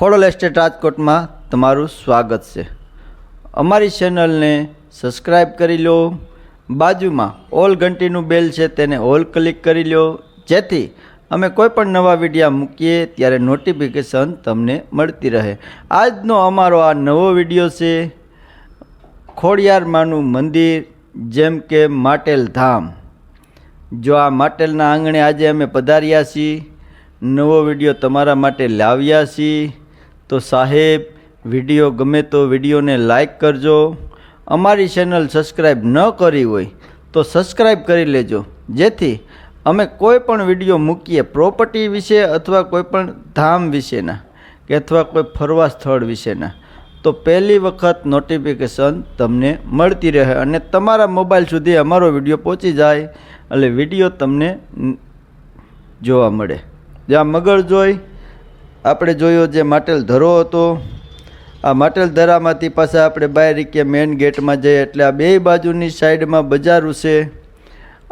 Khodal estate રાજકોટમાં તમારું સ્વાગત છે। અમારી ચેનલને સબસ્ક્રાઈબ કરી લો, બાજુમાં ઓલ ઘંટીનું બેલ છે તેને ઓલ ક્લિક કરી લો, જેથી અમે કોઈ પણ નવા વિડીયો મૂકીએ ત્યારે નોટિફિકેશન તમને મળતી રહે। આજનો અમારો આ નવો વિડીયો છે ખોડિયારમાંનું મંદિર, જેમ કે માટેલ ધામ। જો આ માટેલના આંગણે આજે અમે પધાર્યા છીએ, નવો વિડીયો તમારા માટે લાવ્યા છીએ। તો સાહેબ, વિડીયો ગમે તો વિડીયોને લાઈક કરજો। અમારી ચેનલ સબસ્ક્રાઈબ ન કરી હોય તો સબસ્ક્રાઈબ કરી લેજો, જેથી અમે કોઈ પણ વિડીયો મૂકીએ પ્રોપર્ટી વિશે અથવા કોઈ પણ ધામ વિશેના કે અથવા કોઈ ફરવા સ્થળ વિશેના, તો પહેલી વખત નોટિફિકેશન તમને મળતી રહે અને તમારા મોબાઈલ સુધી અમારો વિડીયો પહોંચી જાય એટલે વિડીયો તમને જોવા મળે। જ્યાં મગર જોઈ આપણે જોયો જે માટેલ ધરો હતો, આ માટેલ ધરામાંથી પાછા આપણે બહાર કે મેઇન ગેટમાં જઈએ એટલે આ બે બાજુની સાઈડમાં બજારું છે।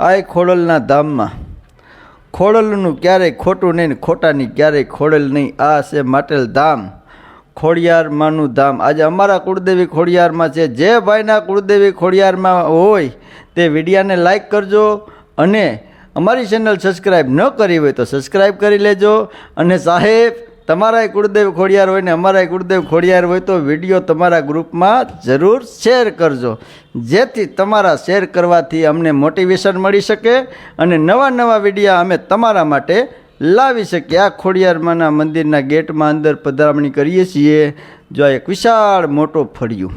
આ ખોડલના ધામમાં ખોડલનું ક્યારેય ખોટું નહીં ને ખોટાની ક્યારેય ખોડલ નહીં। આ છે માટેલ ધામ, ખોડિયારમાંનું ધામ। આજે અમારા કુળદેવી ખોડિયારમાં છે। જે ભાઈના કુળદેવી ખોડિયારમાં હોય તે વિડીયાને લાઈક કરજો અને અમારી ચેનલ સબસ્ક્રાઈબ ન કરી હોય તો સબસ્ક્રાઈબ કરી લેજો। અને સાહેબ, તમારા કુળદેવ ખોડિયાર હોય ને અમારા કુળદેવ ખોડિયાર હોય તો વિડીયો તમારા ગ્રુપમાં જરૂર શેર કરજો, જેથી તમારા શેર કરવાથી અમને મોટિવેશન મળી શકે અને નવા નવા વિડીયો અમે તમારા માટે લાવી શકીએ। આ ખોડિયારમાંના મંદિરના ગેટમાં અંદર પધરામણી કરીએ છીએ। જો એક વિશાળ મોટો ફળિયું,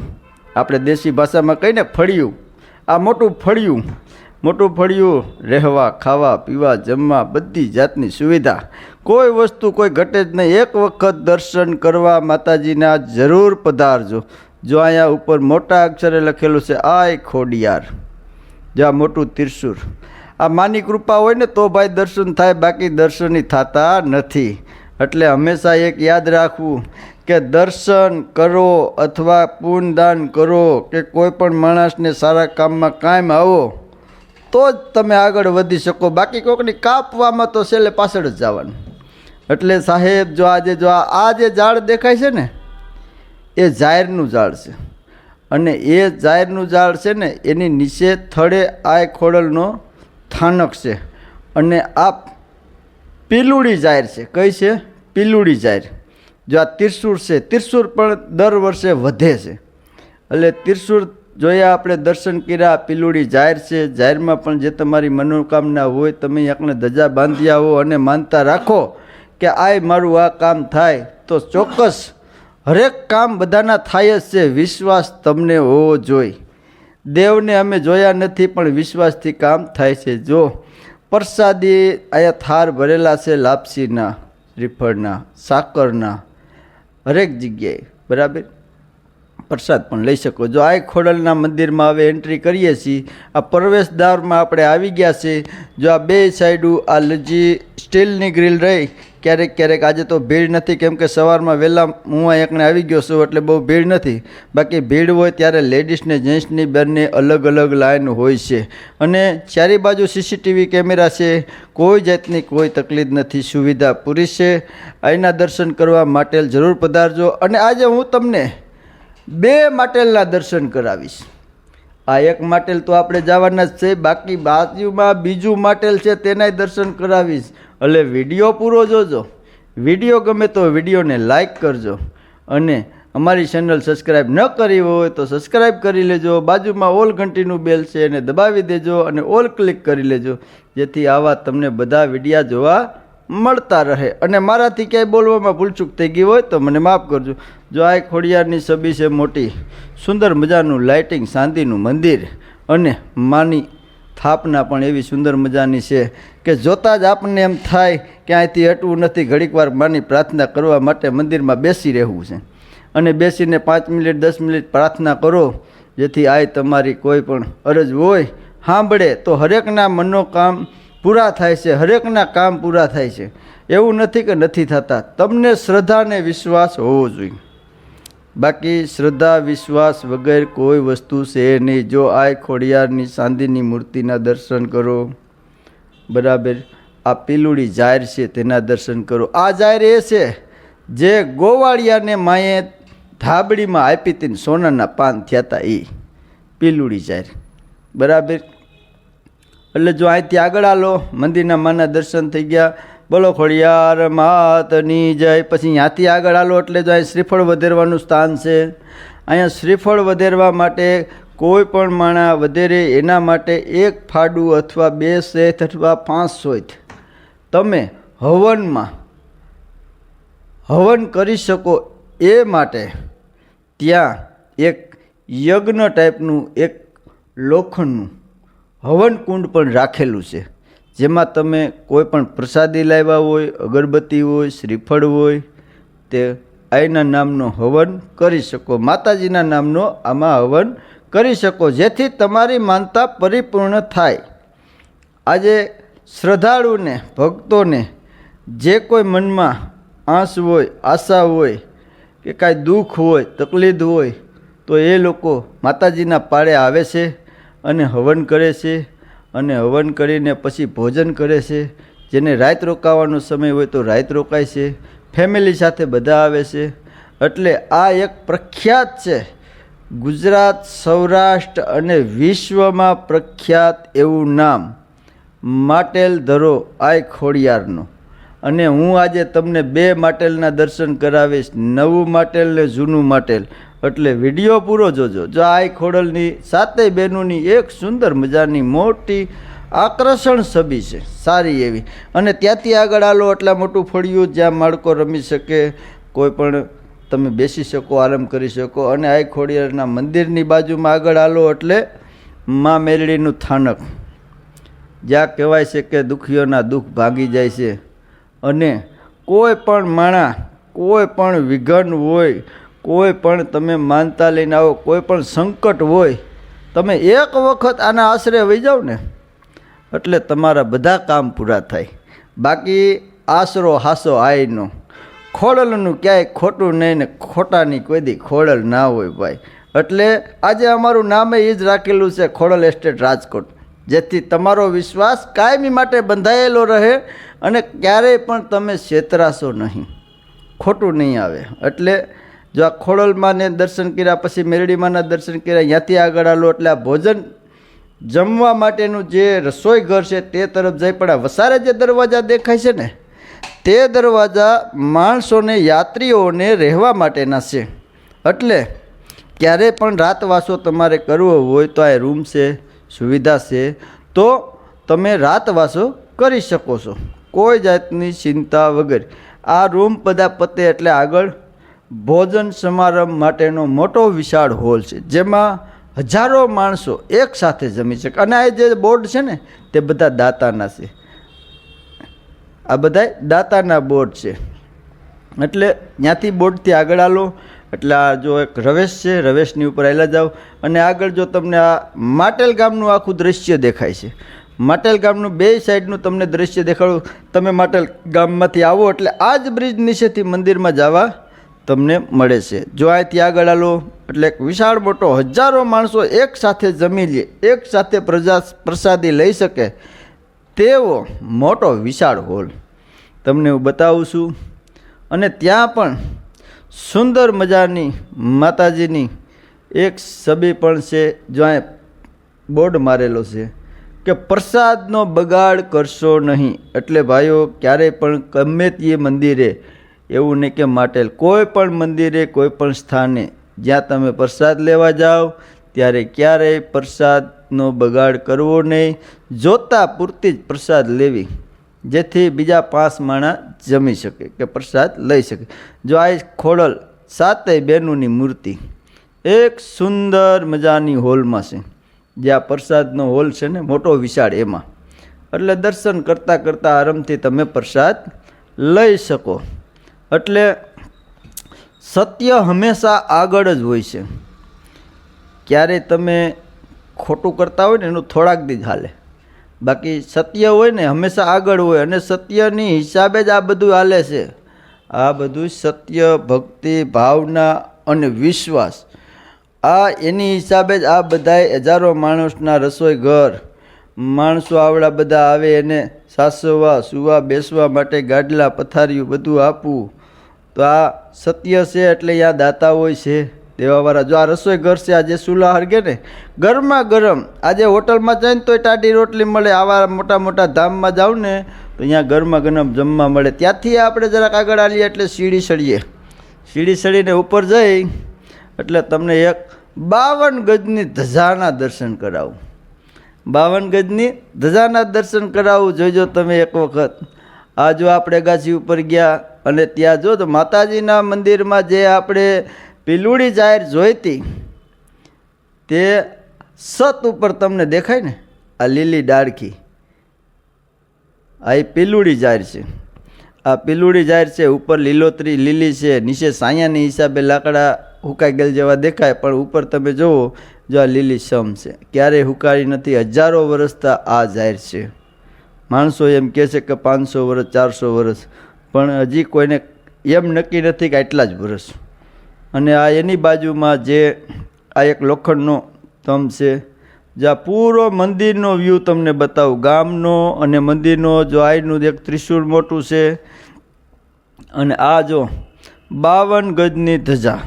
આપણે દેશી ભાષામાં કહીને ફળિયું, આ મોટું ફળિયું રહેવા, ખાવા, પીવા, જમવા બધી જાતની સુવિધા, કોઈ વસ્તુ કોઈ ઘટે જ નહીં। એક વખત દર્શન કરવા માતાજીના જરૂર પધારજો। જો અહીંયા ઉપર મોટા અક્ષરે લખેલું છે આય ખોડિયાર, જો આ મોટું ત્રિશુળ, આ માની કૃપા હોય ને તો ભાઈ દર્શન થાય, બાકી દર્શનની થતા નથી। એટલે હંમેશા એક યાદ રાખવું કે દર્શન કરો અથવા પુણ્યદાન કરો કે કોઈ પણ માણસને સારા કામમાં કાયમ આવો તો જ તમે આગળ વધી શકો, બાકી કોઈકની કાપવામાં તો છેલ્લે પાછળ જ જવાનું। એટલે સાહેબ, જો આજે જો આ જે ઝાડ દેખાય છે ને એ જાહેરનું ઝાડ છે, અને એ જાહેરનું ઝાડ છે ને એની નીચે થડે આ ખોડલનો સ્થાનક છે, અને આ પીલુડી જાહેર છે। કઈ છે? પીલુડી જાહેર। જો આ ત્રિશુળ છે, ત્રિશુળ પણ દર વર્ષે વધે છે, એટલે ત્રિશુળ જોયા આપણે દર્શન કર્યા। પીલુડી જાહેર છે, જાહેરમાં પણ જે તમારી મનોકામના હોય તમે એકને ધજા બાંધ્યા હો અને માનતા રાખો કે આ મારું આ કામ થાય, તો ચોક્કસ હરેક કામ બધાના થાય જ છે। વિશ્વાસ તમને હોવો જોઈએ। દેવને અમે જોયા નથી પણ વિશ્વાસથી કામ થાય છે। જો પ્રસાદી અહીંયા થાર ભરેલા છે, લાપસીના, શ્રીફળના, સાકરના, હરેક જગ્યાએ બરાબર પ્રસાદ પણ લઈ શકો। જો આ ખોડલના મંદિરમાં હવે એન્ટ્રી કરીએ છીએ, આ પ્રવેશદ્વારમાં આપણે આવી ગયા છે। જો આ બે સાઈડું આ લજી સ્ટીલની ગ્રીલ રહી, ક્યારેક આજે તો ભીડ નથી કેમ કે સવારમાં વહેલા હું એકને આવી ગયો છું એટલે બહુ ભીડ નથી, બાકી ભીડ હોય ત્યારે લેડીઝને જેન્ટ્સની બંને અલગ અલગ લાઈન હોય છે। અને ચારે બાજુ સીસીટીવી કેમેરા છે, કોઈ જાતની કોઈ તકલીફ નથી, સુવિધા પૂરી છે। અહીંના દર્શન કરવા માટેલ જરૂર પધારજો। અને આજે હું તમને બે માટેલના દર્શન કરાવીશ। આ એક માટેલ તો આપણે જવાના જ છે, બાકી બાજુમાં બીજું માટેલ છે તેનાય દર્શન કરાવીશ। એટલે વિડીયો પૂરો જોજો। વિડીયો ગમે તો વિડીયોને લાઈક કરજો અને અમારી ચેનલ સબસ્ક્રાઈબ ન કરી હોય તો સબસ્ક્રાઈબ કરી લેજો। બાજુમાં ઓલ ઘંટીનું બેલ છે એને દબાવી દેજો અને ઓલ ક્લિક કરી લેજો, જેથી આવા તમને બધા વિડીયા જોવા મળતા રહે। અને મારાથી ક્યાંય બોલવામાં ભૂલચૂક થઈ ગઈ હોય તો મને માફ કરજો। જો આ ખોડિયારની છબી છે મોટી, સુંદર મજાનું લાઇટિંગ, ચાંદીનું મંદિર, અને માની સ્થાપના પણ એવી સુંદર મજાની છે કે જોતાં જ આપણને એમ થાય કે અહીંથી હટવું નથી, ઘડીક વાર માની પ્રાર્થના કરવા માટે મંદિરમાં બેસી રહેવું છે, અને બેસીને 5 મિનિટ 10 મિનિટ પ્રાર્થના કરો, જેથી આ તમારી કોઈ પણ અરજ હોય સાંભળે તો હરેકના મનોકામ પૂરા થાય છે, હરેકના કામ પૂરા થાય છે। એવું નથી કે નથી થતા, તમને શ્રદ્ધા અને વિશ્વાસ હોવો જોઈએ, બાકી શ્રદ્ધા વિશ્વાસ વગર કોઈ વસ્તુ છે નહીં। જો આ ખોડિયારની ચાંદીની મૂર્તિના દર્શન કરો બરાબર, આ પીલુડી જાહેર છે તેના દર્શન કરો। આ જાહેર એ છે જે ગોવાળિયાને માએ ધાબડીમાં આપી હતી સોનાના પાન થયા હતા એ પીલુડી ઝાર બરાબર. એટલે જો અહીંથી આગળ આલો મંદિરના માના દર્શન થઈ ગયા, બોલો ખોડિયાર માતની જય. પછી ત્યાંથી આગળ આલો એટલે જો અહીં શ્રીફળ વધેરવાનું સ્થાન છે. અહીંયા શ્રીફળ વધેરવા માટે કોઈ પણ માણા વધેરે એના માટે 1 ફાડું અથવા 2 શેઠ અથવા 5 શોઠ તમે હવન કરી શકો. એ માટે ત્યાં એક યજ્ઞ ટાઈપનું એક લોખંડનું હવન કુંડ પણ રાખેલું છે, જેમાં તમે કોઈ પણ પ્રસાદી લાવ્યા હોય, અગરબત્તી હોય, શ્રીફળ હોય, તે આઈના નામનો હવન કરી શકો, માતાજીના નામનો આમાં હવન કરી શકો, જેથી તમારી માનતા પરિપૂર્ણ થાય. આજે શ્રદ્ધાળુને ભક્તોને જે કોઈ મનમાં આસ હોય, આશા હોય કે કાંઈ દુઃખ હોય, તકલીફ હોય તો એ લોકો માતાજીના પાળે આવે છે અને હવન કરે છે. અને હવન કરીને પછી ભોજન કરે છે. જેને રાત રોકાવાનો સમય હોય તો રાત રોકાય છે. ફેમિલી સાથે બધા આવે છે. એટલે આ એક પ્રખ્યાત છે, ગુજરાત, સૌરાષ્ટ્ર અને વિશ્વમાં પ્રખ્યાત એવું નામ માટેલ ધરો આઈ ખોડિયારનો. અને હું આજે તમને 2 માટેલના દર્શન કરાવીશ, નવું માટેલ ને જૂનું માટેલ. એટલે વિડીયો પૂરો જોજો. જો આ ખોડલની 7 બહેનોની એક સુંદર મજાની મોટી આકર્ષણ છબી છે, સારી એવી. અને ત્યાંથી આગળ આલો એટલા મોટું ફળિયું જ્યાં બાળકો રમી શકે, કોઈ પણ તમે બેસી શકો, આરામ કરી શકો. અને આ ખોડિયારના મંદિરની બાજુમાં આગળ આલો એટલે મા મેરડીનું થાનક, જ્યાં કહેવાય છે કે દુખીઓના દુઃખ ભાગી જાય છે. અને કોઈ પણ માણા, કોઈ પણ વિઘન હોય, કોઈ પણ તમે માનતા લઈને આવો, કોઈ પણ સંકટ હોય, તમે એક વખત આના આશરે વહી જાઓ ને એટલે તમારા બધા કામ પૂરા થાય. બાકી આશરો હાસો આયનો, ખોડલનું ક્યાંય ખોટું નહીં ને ખોટાની કોઈ દી ખોડલ ના હોય ભાઈ. એટલે આજે અમારું નામે એ જ રાખેલું છે, ખોડલ એસ્ટેટ રાજકોટ, જેથી તમારો વિશ્વાસ કાયમી માટે બંધાયેલો રહે અને ક્યારેય પણ તમે છેતરાશો નહીં, ખોટું નહીં આવે. એટલે જો આ ખોડલમાંને દર્શન કર્યા, પછી મેરડીમાંના દર્શન કર્યા, ત્યાંથી આગળ આલો એટલે આ ભોજન જમવા માટેનું જે રસોઈ ઘર છે તે તરફ જઈ પડ્યા. વસારે જે દરવાજા દેખાય છે ને તે દરવાજા માણસોને, યાત્રીઓને રહેવા માટેના છે. એટલે ક્યારે પણ રાતવાસો તમારે કરવો હોય તો આ રૂમ છે, સુવિધા છે, તો તમે રાતવાસો કરી શકો છો કોઈ જાતની ચિંતા વગર. આ રૂમ બધા પતે એટલે આગળ ભોજન સમારંભ માટેનો મોટો વિશાળ હોલ છે, જેમાં હજારો માણસો એક સાથે જમી શકે. અને આ જે બોર્ડ છે ને તે બધા દાતાના છે, આ બધા દાતાના બોર્ડ છે. એટલે ત્યાંથી બોર્ડથી આગળ આલો એટલે આ જો એક રવેશ છે, રવેશની ઉપર આવેલા જાઓ અને આગળ જો તમને આ માટેલ ગામનું આખું દૃશ્ય દેખાય છે. માટેલ ગામનું 2 સાઈડનું તમને દૃશ્ય દેખાડું. તમે માટેલ ગામમાંથી આવો એટલે આ જ બ્રિજ નીચેથી મંદિરમાં જવા તમને મળે છે. જો અહીંથી આગળ આલો એટલે એક વિશાળ મોટો હજારો માણસો એક સાથે જમી લે, એક સાથે પ્રસાદી લઈ શકે તેવો મોટો વિશાળ હોલ તમને હું બતાવું છું. અને ત્યાં પણ સુંદર મજાની માતાજીની એક છબી પણ છે, જો અહીં બોર્ડ મારેલો છે કે પ્રસાદનો બગાડ કરશો નહીં. એટલે ભાઈઓ ક્યારેય પણ ગમે તે મંદિરે, એવું નહીં કે માટેલ, કોઈ પણ મંદિરે, કોઈ પણ સ્થાને જ્યાં તમે પ્રસાદ લેવા જાઓ ત્યારે ક્યારેય પ્રસાદનો બગાડ કરવો નહીં. જોતા પૂરતી જ પ્રસાદ લેવી, જેથી બીજા 5 માણસ જમી શકે કે પ્રસાદ લઈ શકે. જો આ ખોડલ 7 બહેનોની મૂર્તિ એક સુંદર મજાની હોલમાં છે, જ્યાં પ્રસાદનો હોલ છે ને મોટો વિશાળ, એમાં. એટલે દર્શન કરતાં કરતાં આરામથી તમે પ્રસાદ લઈ શકો. એટલે સત્ય હંમેશા આગળ જ હોય છે. ક્યારે તમે ખોટું કરતા હોય ને એનું થોડાક દી જ હાલે, બાકી સત્ય હોય ને હંમેશા આગળ હોય. અને સત્યની હિસાબે જ આ બધું હાલે છે. આ બધું સત્ય, ભક્તિ, ભાવના અને વિશ્વાસ, આ એની હિસાબે જ આ બધાય હજારો માણસના રસોઈ ઘર, માણસો આવડા બધા આવે એને સાસવા, સુવા, બેસવા માટે ગાડલા, પથારીઓ બધું આપવું. તો આ સત્ય છે એટલે અહીંયા દાતા હોય છે દેવાવાળા. જો આ રસોઈ ઘર છે, આજે ચૂલા હરગે ને ગરમા ગરમ, આજે હોટલમાં જાય ને તોય ટાઢી રોટલી મળે, આવા મોટા મોટા ધામમાં જાવ ને તો અહીંયા ગરમા ગરમ જમવા મળે. ત્યાંથી આપણે જરાક આગળ આવીએ એટલે સીડી ચડીએ, સીડી ચડીને ઉપર જઈ એટલે તમને એક 52 ગજની ધજાના દર્શન કરાવું, 52 ગજની ધજાના દર્શન કરાવું. જોઈજો તમે એક વખત. આ જો આપણે અગાસી ઉપર ગયા અને ત્યાં જો તો માતાજીના મંદિરમાં જે આપણે પીલુડી જાહેર જોઈતી તે સત ઉપર તમને દેખાય ને, આ લીલી ડાળખી, આ એ પીલુડી જાહેર છે. આ પીલુડી જાહેર છે, ઉપર લીલોતરી લીલી છે, નીચે સાયાની હિસાબે લાકડા હુકાઈ ગયેલ જેવા દેખાય, પણ ઉપર તમે જુઓ જો આ લીલી સમ છે, ક્યારેય હુકાઈ નથી. હજારો વર્ષથી આ જાહેર છે. માણસો એમ કહે છે કે 500 વર્ષ 400 વર્ષ, પણ હજી કોઈને એમ નક્કી નથી કે આટલા જ વર્ષ. અને આ એની બાજુમાં જે આ એક લોખંડનો સ્તંભ છે, જ્યાં પૂરો મંદિરનો વ્યૂ તમને બતાવું, ગામનો અને મંદિરનો. જો આયનું એક ત્રિશૂળ મોટું છે અને આ જો 52 ગજની ધજા,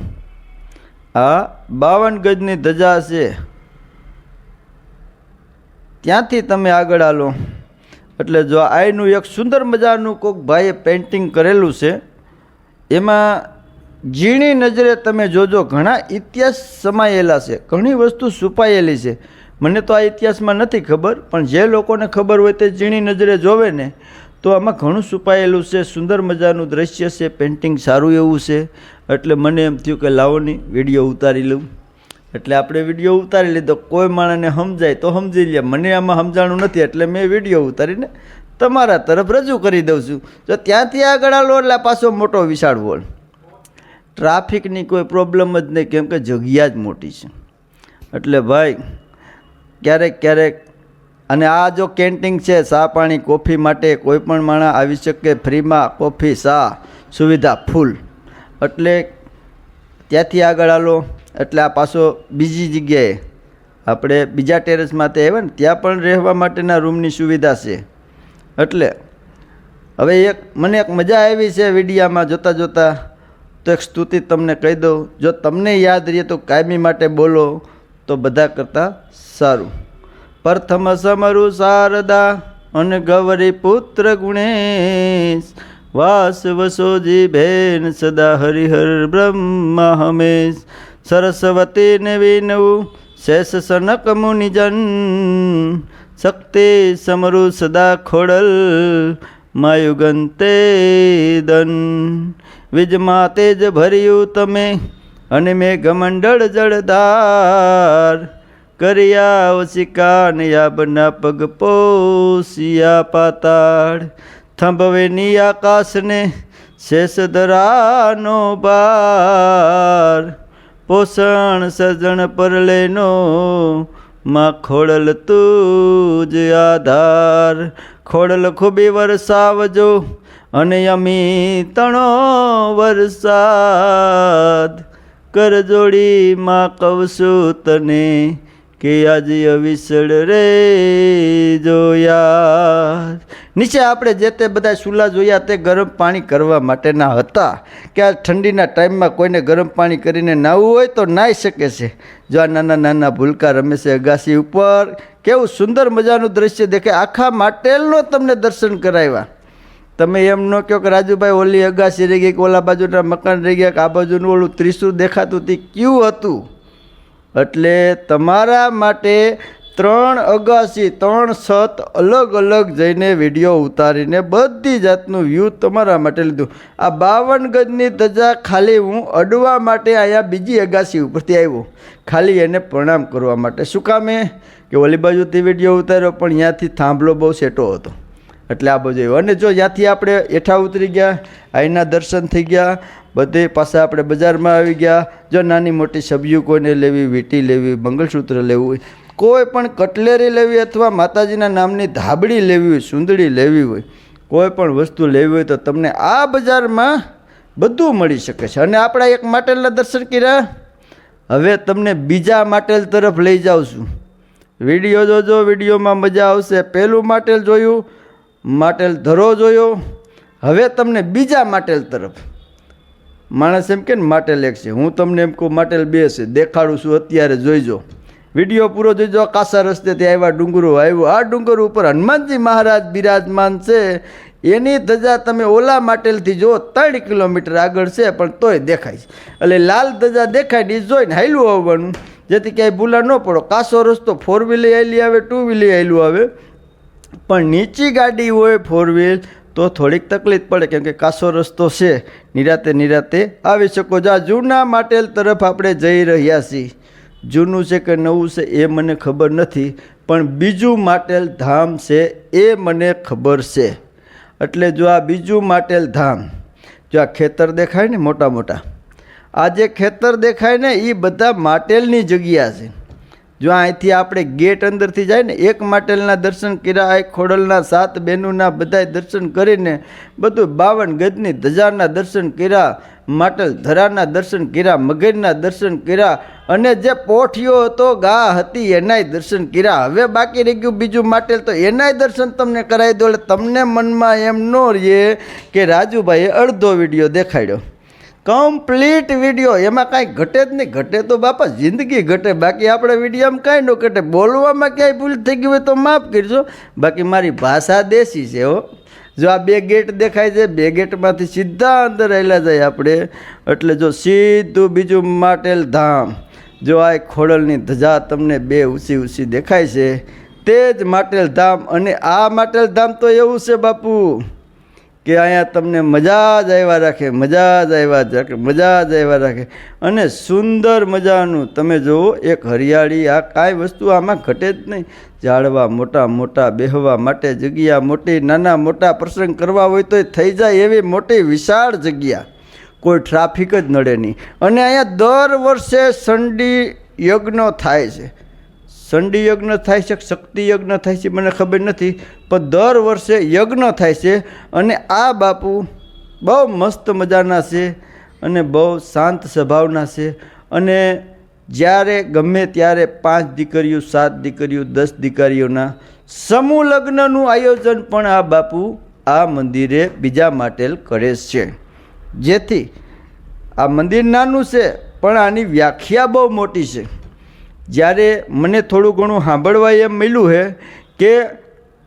આ 52 ગજની ધજા છે. ત્યાંથી તમે આગળ હાલો એટલે જો આયનું એક સુંદર મજાનું કોઈક ભાઈએ પેઇન્ટિંગ કરેલું છે. એમાં ઝીણી નજરે તમે જોજો ઘણા ઇતિહાસ સમાયેલા છે, ઘણી વસ્તુ છુપાયેલી છે. મને તો આ ઇતિહાસમાં નથી ખબર, પણ જે લોકોને ખબર હોય તે ઝીણી નજરે જોવે ને તો આમાં ઘણું છુપાયેલું છે. સુંદર મજાનું દ્રશ્ય છે, પેઇન્ટિંગ સારું એવું છે. એટલે મને એમ થયું કે લાવોની વિડીયો ઉતારી લઉં. એટલે આપણે વિડીયો ઉતારી લીધો. કોઈ માણસને સમજાય તો સમજી લે, મને આમાં સમજાણું નથી એટલે મેં વિડીયો ઉતારીને તમારા તરફ રજૂ કરી દઉં છું. જો ત્યાંથી આગળ આલો એટલે પાછો મોટો વિશાળ હોલ, ટ્રાફિકની કોઈ પ્રોબ્લેમ જ નહીં, કેમ કે જગ્યા જ મોટી છે. એટલે ભાઈ ક્યારેક ક્યારેક, અને આ જો કેન્ટીન છે, ચા પાણી કોફી માટે કોઈ પણ માણસ આવી શકે, ફ્રીમાં કોફી ચા સુવિધા ફૂલ. એટલે ત્યાંથી આગળ હાલો એટલે આ પાછો બીજી જગ્યાએ આપણે બીજા ટેરેસમાં તે આવ્યા ને ત્યાં પણ રહેવા માટેના રૂમની સુવિધા છે. એટલે હવે મને એક મજા આવી છે વિડીયામાં જોતાં જોતાં, તો એક સ્તુતિ તમને કહી દઉં. જો તમને યાદ રહીએ તો કાયમી માટે બોલો તો બધા કરતાં સારું. પ્રથમ સમરુ શારદા અને ગૌરી પુત્ર ગુણેશ, વાસ વસોજી બેન સદા હરિહર બ્રહ્મા હમેશ, સરસ્વતી ને વિનવું શેષ સનક મુનિજન, શક્તિ સમરુ સદા ખોડલ માયુગંતે દન, વિજમાં તેજ ભર્યું તમે અને મેઘમંડળ જળધાર, કર્યા ઓશિકા યાબના પગ પોસિયા પાતાળ, થંભવેની આકાશને શેષ ધરાનો ભાર, પોષણ સજણ પરલેનો માં ખોડલ તુજ આધાર, ખોડલ ખૂબી વરસાવજો અને અમી તણો વરસાદ, કર જોડી માં કવશું તને કે આજે અવિસળ રે જોયા. નીચે આપણે જે તે બધા ચૂલા જોયા તે ગરમ પાણી કરવા માટેના હતા, કે આ ઠંડીના ટાઈમમાં કોઈને ગરમ પાણી કરીને નાહવું હોય તો નાહી શકે છે. જો આ નાના નાના ભૂલકા રમે છે અગાસી ઉપર, કેવું સુંદર મજાનું દ્રશ્ય દેખાય. આખા માટેલનો તમને દર્શન કરાવ્યા. તમે એમ ન કહો કે રાજુભાઈ ઓલી અગાસી રહી ગઈ, કે ઓલા બાજુના મકાન રહી ગયા, કે આ બાજુનું ઓલું ત્રિશુળ દેખાતું તે ક્યું હતું. એટલે તમારા માટે 3 અગાસી 3 છત અલગ અલગ જઈને વિડીયો ઉતારીને બધી જાતનું વ્યૂ તમારા માટે લીધું. આ 52 ગજની ધજા ખાલી હું અડવા માટે અહીંયા બીજી અગાસી ઉપરથી આવ્યો, ખાલી એને પ્રણામ કરવા માટે. શું કામે કે ઓલી બાજુથી વિડીયો ઉતાર્યો પણ ત્યાંથી થાંભલો બહુ સેટો હતો એટલે આ બાજુ આવ્યો. અને જો ત્યાંથી આપણે હેઠા ઉતરી ગયા, અહીંના દર્શન થઈ ગયા, બધે પાછા આપણે બજારમાં આવી ગયા. જો નાની મોટી સબ્જીઓ કોઈને લેવી, વીંટી લેવી, મંગળસૂત્ર લેવું હોય, કોઈ પણ કટલેરી લેવી અથવા માતાજીના નામની ધાબળી લેવી હોય, સુંદડી લેવી હોય, કોઈ પણ વસ્તુ લેવી હોય તો તમને આ બજારમાં બધું મળી શકે છે. અને આપણા એક માટેલના દર્શન કર્યા, હવે તમને બીજા માટેલ તરફ લઈ જાઉં છું. વિડીયો જોજો, વિડીયોમાં મજા આવશે. પહેલું માટેલ જોયું, માટેલ ધરો જોયો, હવે તમને બીજા માટેલ તરફ. માણસ એમ કે ને માટેલ એક છે, હું તમને એમ કહું માટેલ બે છે, દેખાડું છું અત્યારે જોઈજો, વિડીયો પૂરો જોઈજો. કાસા રસ્તેથી આવ્યા ડુંગરો આવ્યો, આ ડુંગર ઉપર હનુમાનજી મહારાજ બિરાજમાન છે. એની ધજા તમે ઓલા માટેલથી જો 3 કિલોમીટર આગળ છે પણ તોય દેખાય છે. એટલે લાલ ધજા દેખાય એ જોઈને હાલ્યું આવવાનું, જેથી ક્યાંય ભૂલા ન પડો. કાસો રસ્તો 4 વ્હીલ હાલી આવે, 2 વ્હીલ હાલ્યું આવે, પણ નીચી ગાડી હોય 4 વ્હીલ તો થોડીક તકલીફ પડે, કેમ કે કાસો રસ્તો છે, નિરાતે આવી શકો. જો આ જૂના માટેલ તરફ આપણે જઈ રહ્યા છીએ. જૂનું છે કે નવું છે એ મને ખબર નથી, પણ બીજું માટેલ ધામ છે એ મને ખબર છે. એટલે જો આ બીજું માટેલ ધામ, જો આ ખેતર દેખાય ને મોટા મોટા, આ જે ખેતર દેખાય ને એ બધા માટેલની જગ્યા છે. જો અહીંથી આપણે ગેટ અંદરથી જાય ને, એક માટેલના દર્શન કર્યા, એક ખોડલના 7 બહેનોના બધાય દર્શન કરીને બધું 52 ગજની ધજાના દર્શન કર્યા, માટેલ ધરાના દર્શન કર્યા, મગજના દર્શન કર્યા, અને જે પોઠિયો હતો ગા હતી એનાય દર્શન કર્યા. હવે બાકી રહી ગયું બીજું માટેલ, તો એનાય દર્શન તમને કરાવી દો. એટલે તમને મનમાં એમ ન રહે કે રાજુભાઈએ અડધો વિડીયો દેખાડ્યો. કમ્પ્લીટ વિડીયો, એમાં કાંઈ ઘટે જ નહીં. ઘટે તો બાપા જિંદગી ઘટે, બાકી આપણે વિડીયોમાં કાંઈ ન ઘટે. બોલવામાં ક્યાંય ભૂલ થઈ ગઈ હોય તો માફ કરજો, બાકી મારી ભાષા દેશી છે હો. જો આ 2 ગેટ દેખાય છે, 2 ગેટમાંથી સીધા અંદર આવેલા જાય આપણે, એટલે જો સીધું બીજું માટેલ ધામ. જો આ ખોડલની ધજા તમને 2 ઊંચી દેખાય છે, તે જ માટેલ ધામ. અને આ માટેલ ધામ તો એવું છે બાપુ કે અહીંયા તમને મજા જ આવ્યા રાખે, મજા જ આવ્યા રાખે. અને સુંદર મજાનું તમે જુઓ, એક હરિયાળી, આ કાંઈ વસ્તુ આમાં ઘટે જ નહીં. ઝાડવા મોટા મોટા, બેહવા માટે જગ્યા મોટી, નાના મોટા પ્રસંગ કરવા હોય તો થઈ જાય એવી મોટી વિશાળ જગ્યા, કોઈ ટ્રાફિક જ નડે નહીં. અને અહીંયા દર વર્ષે સંડી યજ્ઞ થાય છે. સંડી યજ્ઞ થાય છે, શક્તિ યજ્ઞ થાય છે, મને ખબર નથી, પણ દર વર્ષે યજ્ઞ થાય છે. અને આ બાપુ બહુ મસ્ત મજાના છે અને બહુ શાંત સ્વભાવના છે. અને જ્યારે ગમે ત્યારે 5 દીકરીઓ, 7 દીકરીઓ, 10 દીકરીઓના સમૂહ લગ્નનું આયોજન પણ આ બાપુ આ મંદિરે બીજા માટેલ કરે છે. જેથી આ મંદિર નાનું છે પણ આની વ્યાખ્યા બહુ મોટી છે. જ્યારે મને થોડું ઘણું સાંભળવા એમ મળ્યું છે કે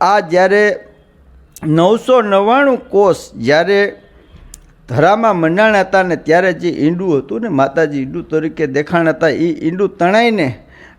આ જ્યારે 999 કોષ જ્યારે ધરામાં મંડાણા હતા ને ત્યારે જે ઈંડું હતું ને, માતાજી ઈંડું તરીકે દેખાણા હતા, એ ઈંડું તણાઈને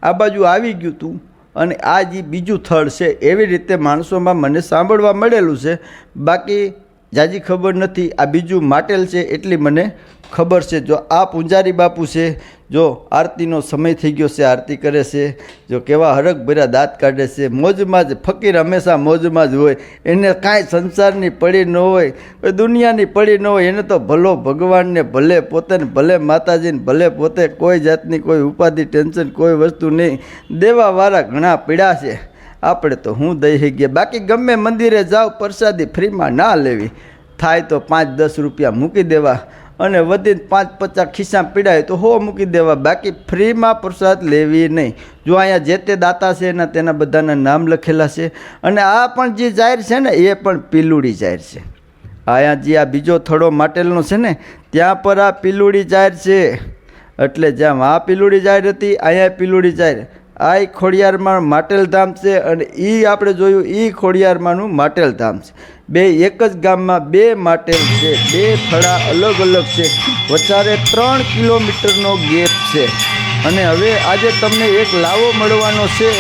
આ બાજુ આવી ગયું હતું. અને આ જે બીજું થળ છે એવી રીતે માણસોમાં મને સાંભળવા મળેલું છે. બાકી જાજી ખબર નથી. આ બીજું માટેલ છે એટલી મને ખબર છે. જો આ પૂંજારી બાપુ છે, જો આરતીનો સમય થઈ ગયો છે, આરતી કરે છે. જો કેવા હરખભર્યા દાંત કાઢે છે, મોજમાં જ. ફકીર હંમેશા મોજમાં જ હોય, એને કાંઈ સંસારની પડી ન હોય, કોઈ દુનિયાની પડી ન હોય. એને તો ભલો ભગવાનને, ભલે પોતે ને ભલે માતાજીને, ભલે પોતે, કોઈ જાતની કોઈ ઉપાધિ, ટેન્શન કોઈ વસ્તુ નહીં. દેવાવાળા ઘણા પીડા છે, આપણે તો હું દઈ ગયા. બાકી ગમે મંદિરે જાઓ, પ્રસાદી ફ્રીમાં ના લેવી, થાય તો 5-10 રૂપિયા મૂકી દેવા, અને વધીને 5-50 ખિસ્સા પીડાય તો 100 મૂકી દેવા. બાકી ફ્રીમાં પ્રસાદ લેવી નહીં. જો અહીંયા જે તે દાતા છે એના તેના બધાના નામ લખેલા છે. અને આ પણ જે જાહેર છે ને એ પણ પીલુડી જાહેર છે. અહીંયા જે આ બીજો થડો માટેલનો છે ને ત્યાં પર આ પીલુડી જાહેર છે. એટલે જ્યાં આ પીલુડી જાહેર હતી, અહીંયા પીલુડી જાહેર. આ ખોડિયારમાં માટેલ ધામ છે, અને એ આપણે જોયું એ ખોડિયારમાંનું માટેલ ધામ છે. બે એક જ ગામમાં 2 માટેલ છે, 2 થડા અલગ અલગ છે, વચારે 3 કિલોમીટરનો ગેપ છે. અને હવે આજે તમને એક લાવો મળવાનો છે,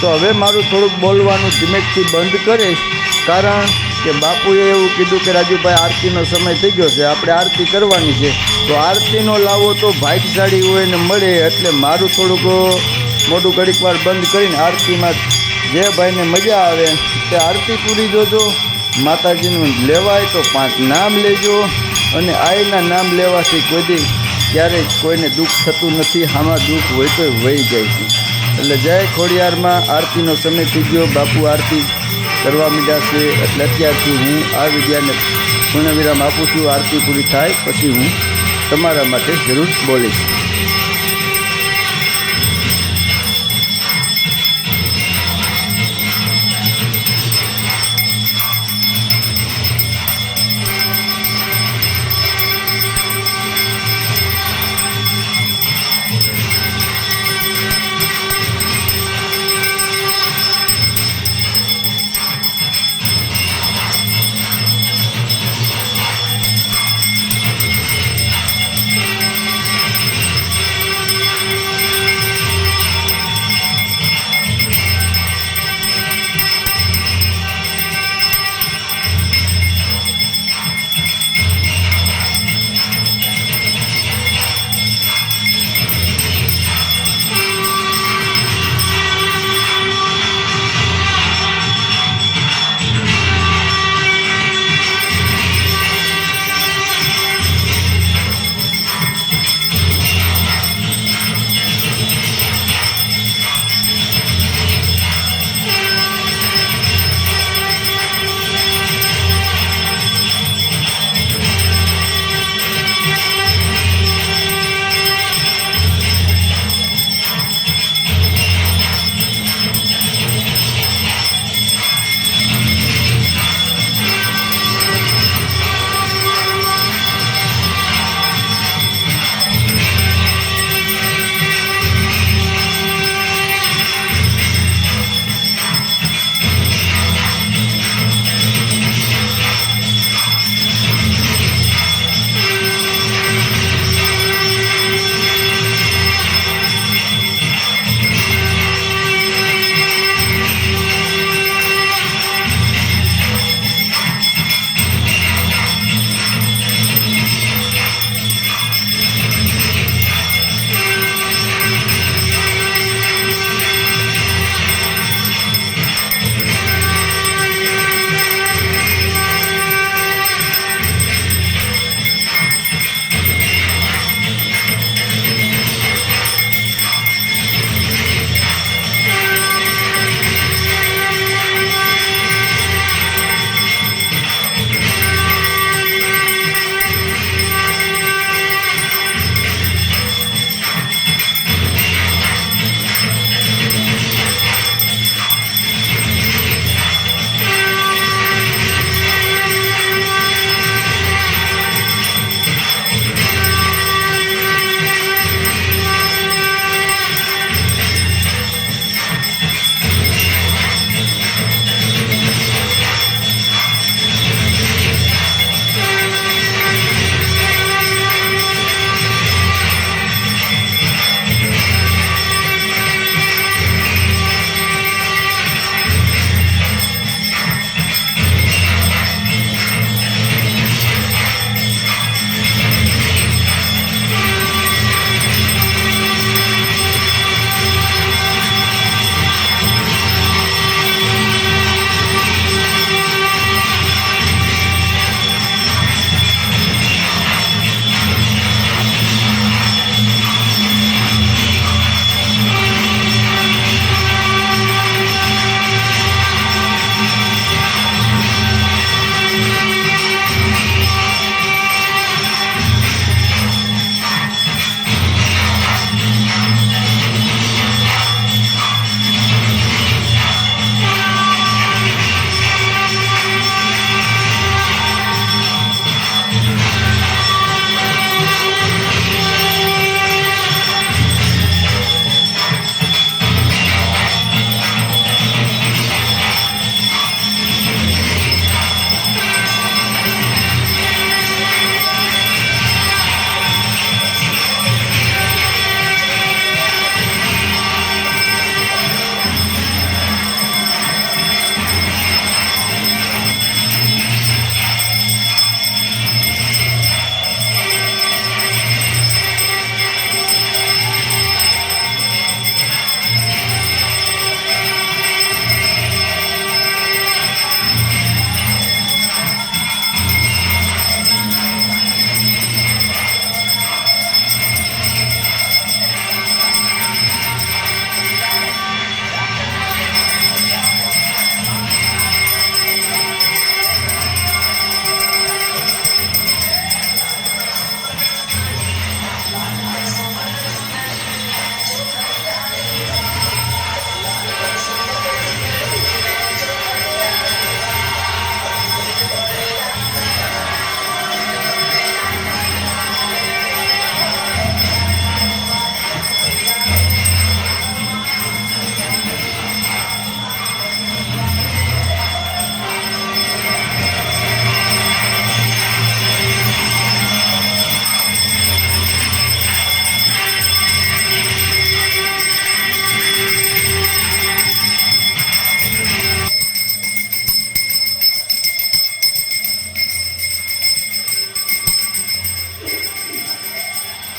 તો હવે મારું થોડુંક બોલવાનું ધીમેકથી બંધ કરીશ, કારણ કે બાપુએ એવું કીધું કે રાજુભાઈ આરતીનો સમય થઈ ગયો છે, આપણે આરતી કરવાની છે. તો આરતીનો લાવો તો ભાગ્યશાળી હોય ને મળે, એટલે મારું થોડુંક મોઢું ઘડીક વાર બંધ કરીને આરતીમાં જે ભાઈને મજા આવે તે આરતી પૂરી જોજો. માતાજીનું લેવાય તો 5 નામ લેજો, અને આઈના નામ લેવાથી કોઈ દી ક્યારેય કોઈને દુઃખ થતું નથી. આમાં દુઃખ હોય તો વહી જાય છે. એટલે જય ખોડિયારમાં. આરતીનો સમય થઈ ગયો, બાપુ આરતી કરવા માંડ્યા છે. એટલે અત્યારથી હું આ વિડીયાને પૂર્ણવિરામ આપું છું. આરતી પૂરી થાય પછી હું તમારા માટે જરૂર બોલીશ.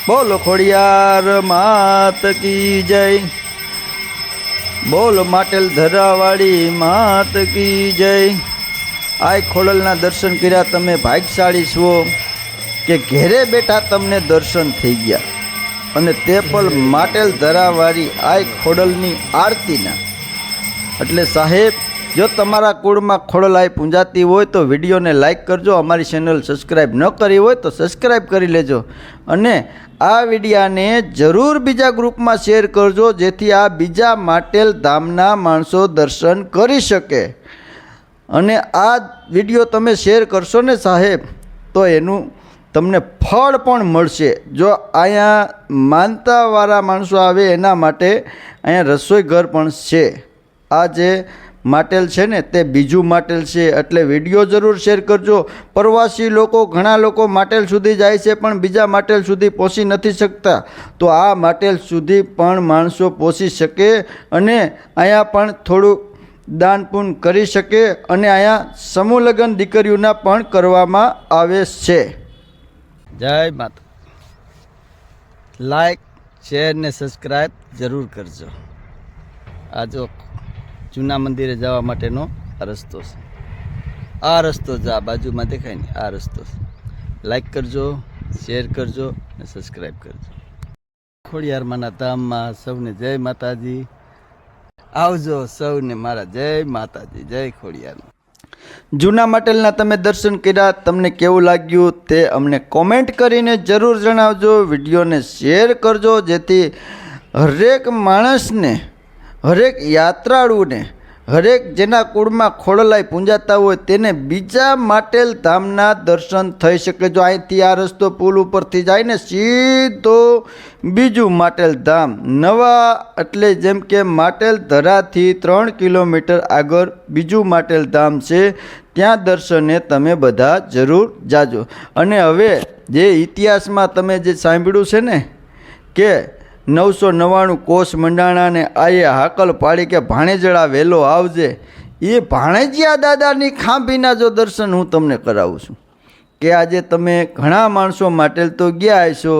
બોલો ખોડિયાર માત કી જય, બોલો માટેલ ધરાવાળી માત કી જય। આય ખોડલના દર્શન કર્યા, તમે ભાગ્યશાળી છો કે ઘેરે બેઠા તમને દર્શન થઈ ગયા, અને તે પણ માટેલ ધરાવાળી આય ખોડલની આરતીના। એટલે સાહેબ, જો તમારા કુળમાં ખોડલ આય પૂંજાતી હોય તો વિડીયોને લાઇક કરજો, અમારી ચેનલ સબસ્ક્રાઈબ ન કરી હોય તો સબસ્ક્રાઈબ કરી લેજો, અને આ વિડીયાને જરૂર બીજા ગ્રુપમાં શેર કરજો, જેથી આ બીજા માટેલ ધામના માણસો દર્શન કરી શકે। અને આ વિડીયો તમે શેર કરશો ને સાહેબ, તો એનું તમને ફળ પણ મળશે। જો અહીંયા માનતાવાળા માણસો આવે એના માટે અહીંયા રસોઈ ઘર પણ છે। આ જે માટેલ છે ને તે બીજું માટેલ છે, એટલે વિડીયો જરૂર શેર કરજો। પ્રવાસી લોકો, ઘણા લોકો માટેલ સુધી જાય છે પણ બીજા માટેલ સુધી પહોંચી નથી શકતા, તો આ માટેલ સુધી પણ માણસો પહોંચી શકે અને અહીંયા પણ થોડું દાન પુણ્ય કરી શકે, અને અહીંયા સમૂહ લગ્ન દીકરીઓના પણ કરવામાં આવે છે। જય માતા। લાઈક, શેર ને સબસ્ક્રાઈબ જરૂર કરજો। આ જો જૂના મંદિરે જવા માટેનો આ રસ્તો છે, આ રસ્તો જ આ બાજુમાં દેખાય ને આ રસ્તો છે। લાઈક કરજો, શેર કરજો અને સબસ્ક્રાઈબ કરજો। ખોડિયારમાંના ધામમાં સૌને જય માતાજી। આવજો સૌને મારા જય માતાજી, જય ખોડિયાર। જૂના માટેલના તમે દર્શન કર્યા, તમને કેવું લાગ્યું તે અમને કોમેન્ટ કરીને જરૂર જણાવજો। વિડીયોને શેર કરજો, જેથી હરેક માણસને, હરેક યાત્રાળુને, હરેક જેના કુળમાં ખોડલાઈ પૂંજાતા હોય તેને બીજા માટેલ ધામના દર્શન થઈ શકે। જો અહીંથી આ રસ્તો પુલ ઉપરથી જાય ને સીધો બીજું માટેલ ધામ નવા, એટલે જેમ કે માટેલ ધરાથી 3 કિલોમીટર આગળ બીજું માટેલ ધામ છે, ત્યાં દર્શને તમે બધા જરૂર જાજો। અને હવે જે ઇતિહાસમાં તમે જે સાંભળ્યું છે ને કે 999 કોષ મંડાણાને આયે હાકલ પાડી કે ભાણેજળા વહેલો આવજે, એ ભાણેજિયા દાદાની ખાંભીના જો દર્શન હું તમને કરાવું છું। કે આજે તમે ઘણા માણસો માટેલ તો ગયા હશો,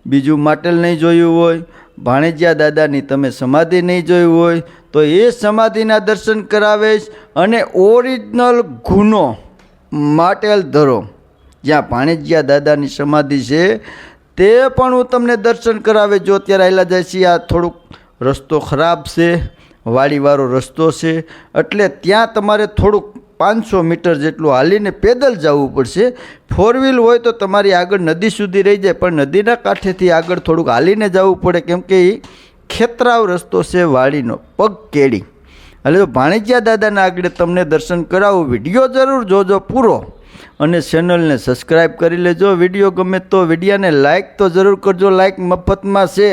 બીજું માટેલ નહીં જોયું હોય, ભાણેજિયા દાદાની તમે સમાધિ નહીં જોઈ હોય, તો એ સમાધિના દર્શન કરાવીશ। અને ઓરિજિનલ ગુનો માટેલ ધરો જ્યાં ભાણેજિયા દાદાની સમાધિ છે તે પણ હું તમને દર્શન કરાવે। જો અત્યારે આવેલા જાય છે, આ થોડુંક રસ્તો ખરાબ છે, વાડીવાળો રસ્તો છે, એટલે ત્યાં તમારે થોડુંક 500 મીટર જેટલું હાલીને પેદલ જવું પડશે। 4 વ્હીલ હોય તો તમારી આગળ નદી સુધી રહી જાય, પણ નદીના કાંઠેથી આગળ થોડુંક હાલીને જવું પડે, કેમ કે એ ખેતરાવ રસ્તો છે વાડીનો, પગ કેડી। એટલે તો ભાણેજિયા દાદાના આગળ તમને દર્શન કરાવું। વિડીયો જરૂર જોજો પૂરો, અને ચેનલને સબસ્ક્રાઈબ કરી લેજો। વિડીયો ગમે તો વિડીયાને લાઇક તો જરૂર કરજો, લાઇક મફતમાં છે,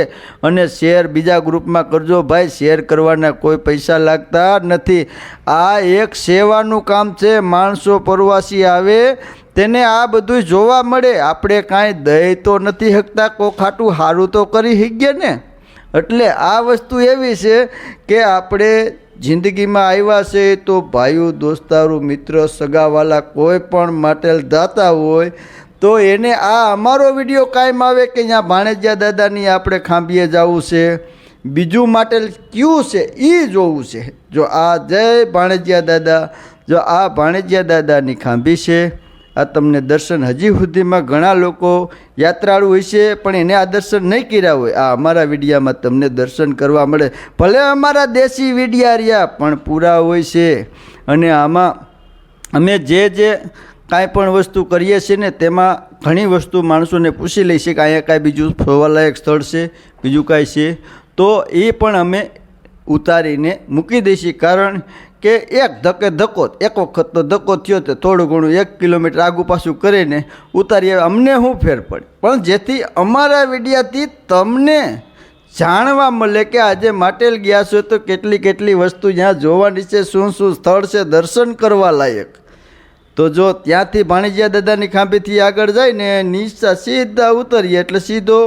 અને શેર બીજા ગ્રુપમાં કરજો ભાઈ। શેર કરવાના કોઈ પૈસા લાગતા નથી, આ એક સેવાનું કામ છે। માણસો પ્રવાસી આવે તેને આ બધું જોવા મળે, આપણે કાંઈ દઈ તો નથી શકતા, કોખાટું સારું તો કરી શકીએ ને। એટલે આ વસ્તુ એવી છે કે આપણે જિંદગીમાં આવ્યા છે તો ભાઈઓ, દોસ્તારો, મિત્ર, સગાવાલા કોઈ પણ માટેલ દાતા હોય તો એને આ અમારો વિડીયો કાયમ આવે કે અહીંયા ભાણેજિયા દાદાની આપણે ખાંભીએ જવું છે, બીજું માટેલ કયું છે એ જોવું છે। જો આ જય ભાણેજિયા દાદા, જો આ ભાણેજિયા દાદાની ખાંભી છે, આ તમને દર્શન હજી સુધીમાં ઘણા લોકો યાત્રાળુ હોય છે પણ એને આ દર્શન નહીં કર્યા હોય, આ અમારા વિડીયામાં તમને દર્શન કરવા મળે। ભલે અમારા દેશી વિડીયા રહ્યા પણ પૂરા હોય છે, અને આમાં અમે જે કાંઈ પણ વસ્તુ કરીએ છીએ ને તેમાં ઘણી વસ્તુ માણસોને પૂછી લઈએ છીએ કે અહીંયા કાંઈ બીજું ફરવાલાયક સ્થળ છે, બીજું કાંઈ છે, તો એ પણ અમે ઉતારીને મૂકી દઈશું। કારણ કે એક ધક્કે ધક્કો, એક વખતનો ધક્કો થયો તો થોડું ઘણું 1 કિલોમીટર આગું પાછું કરીને ઉતારીએ, અમને શું ફેર પડે, પણ જેથી અમારા વિડીયાથી તમને જાણવા મળે કે આજે માટેલ ગયા છો તો કેટલી વસ્તુ જ્યાં જોવાની છે, શું સ્થળ છે દર્શન કરવા લાયક। તો જો ત્યાંથી ભાણેજિયા દાદાની ખાંભીથી આગળ જાય ને નીચા સીધા ઉતરીએ એટલે સીધો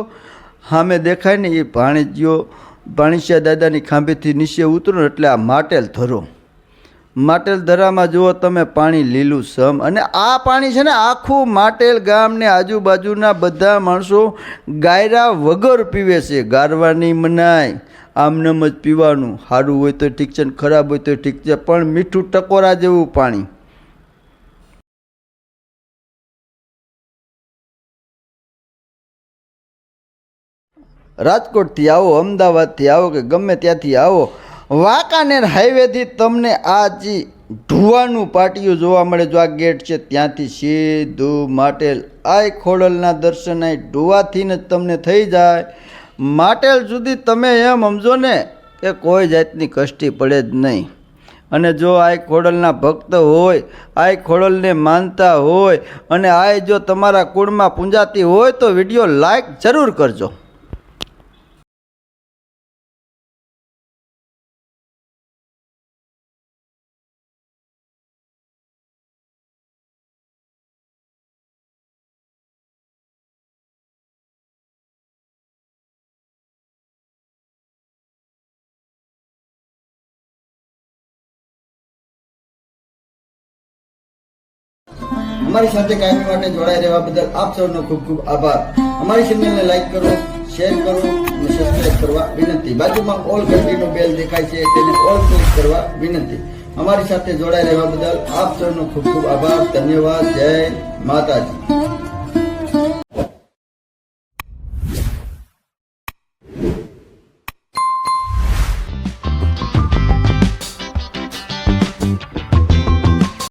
સામે દેખાય ને એ ભાણેજિયા દાદાની ખાંભીથી નીચે ઉતરો એટલે આ માટેલ ધરો। માટેલ ધરામાં જુઓ તમે પાણી લીલું સમ, અને આ પાણી છે ને આખું માટેલ ગામને આજુબાજુના બધા માણસો ગાયરા વગર પીવે છે. ગારવાની મનાય, આમનામ જ પીવાનું. સારું હોય તો ઠીક છે ને ખરાબ હોય તો ઠીક છે, પણ મીઠું ટકોરા જેવું પાણી. રાજકોટથી આવો, અમદાવાદથી આવો કે ગમે ત્યાંથી આવો, વાંકાનેર હાઈવેથી તમને આ જે ઢુવાનું પાટિયું જોવા મળે. જો આ ગેટ છે ત્યાંથી સીધું માટેલ આય ખોડલના દર્શન આય ઢુવાથી જ તમને થઈ જાય. માટેલ સુધી તમે એમ સમજો ને કે કોઈ જાતની કષ્ટી પડે જ નહીં. અને જો આય ખોડલના ભક્ત હોય, આય ખોડલને માનતા હોય, અને આય જો તમારા કુળમાં પૂંજાતી હોય તો વિડીયો લાઈક જરૂર કરજો. અમારી સાથે કાયમી માટે જોડાઈ રહેવા બદલ આપ સૌનો ખૂબ ખૂબ આભાર. અમારી ચેનલને લાઈક કરો, શેર કરો અને સબસ્ક્રાઇબ કરવા વિનંતી. બાજુમાં ઓલ ઘંટીનો બેલ દેખાય છે, તેને ઓલ ક્લિક કરવા વિનંતી. અમારી સાથે જોડાઈ રહેવા બદલ આપ સૌનો ખૂબ ખૂબ આભાર. ધન્યવાદ. જય માતાજી.